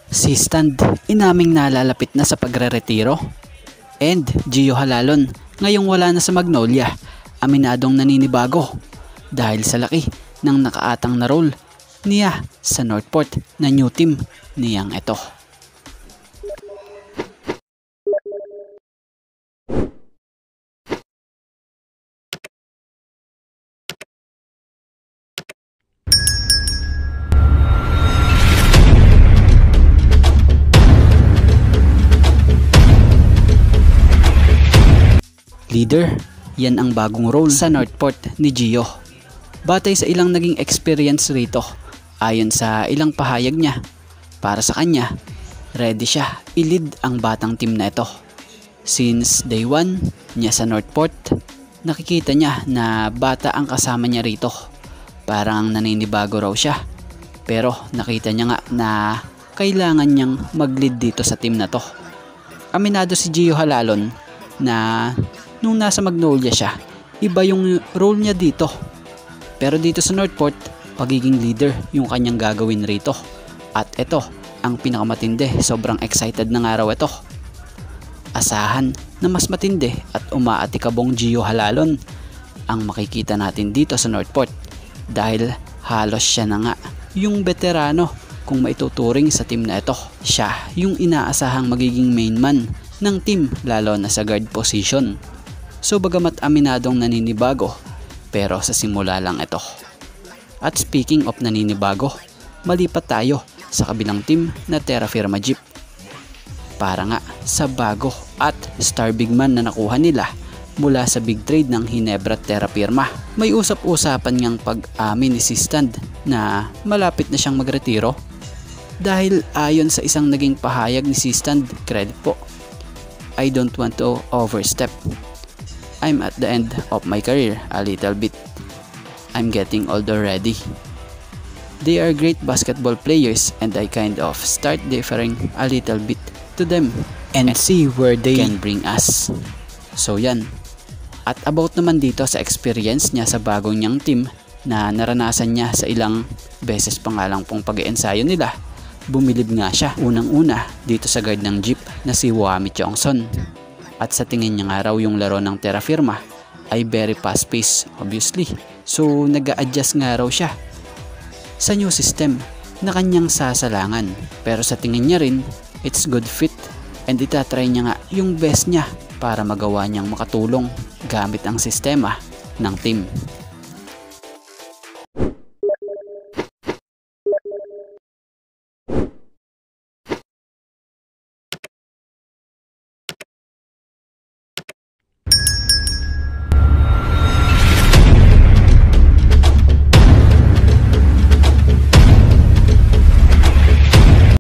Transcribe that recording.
Si Stand inaming nalalapit na sa pagre-retiro. And Gio Halalon ngayong wala na sa Magnolia, aminadong naninibago dahil sa laki ng nakaatang na role niya sa Northport na new team niyang ito. Leader, yan ang bagong role sa Northport ni Gio. Batay sa ilang naging experience rito, ayon sa ilang pahayag niya, para sa kanya, ready siya i-lead ang batang team na ito. Since day 1 niya sa Northport, nakikita niya na bata ang kasama niya rito. Parang naninibago raw siya. Pero nakita niya nga na kailangan niyang mag-lead dito sa team na to. Aminado si Gio Halalon na nung nasa Magnolia siya, iba yung role niya dito. Pero dito sa Northport, pagiging leader yung kanyang gagawin rito. At ito, ang pinakamatindi, sobrang excited na nga raw ito. Asahan na mas matindi at umaatikabong Gio Halalon ang makikita natin dito sa Northport. Dahil halos siya na nga yung veterano kung maituturing sa team na ito. Siya yung inaasahang magiging main man ng team, lalo na sa guard position. So bagamat aminadong naninibago, pero sa simula lang ito. At speaking of naninibago, malipat tayo sa kabilang team na Terra Firma Jeep. Para nga sa bago at star big man na nakuha nila mula sa big trade ng Ginebra Terra Firma. May usap-usapan ngang pag-amin ni si Stand na malapit na siyang magretiro. Dahil ayon sa isang naging pahayag ni si Stand, credit po, I don't want to overstep. I'm at the end of my career a little bit. I'm getting old already. They are great basketball players and I kind of start differing a little bit to them and see where they can bring us. So yan. At about naman dito sa experience niya sa bagong niyang team na naranasan niya sa ilang beses pa nga lang pong pag-iensayo nila, bumilib nga siya unang-una dito sa guard ng Jeep na si Wami Chongson. At sa tingin niya nga raw yung laro ng Terra Firma ay very fast paced obviously. So nag-a-adjust nga raw siya sa new system na kanyang sasalangan. Pero sa tingin niya rin, it's good fit and itatry niya nga yung best niya para magawa niyang makatulong gamit ang sistema ng team.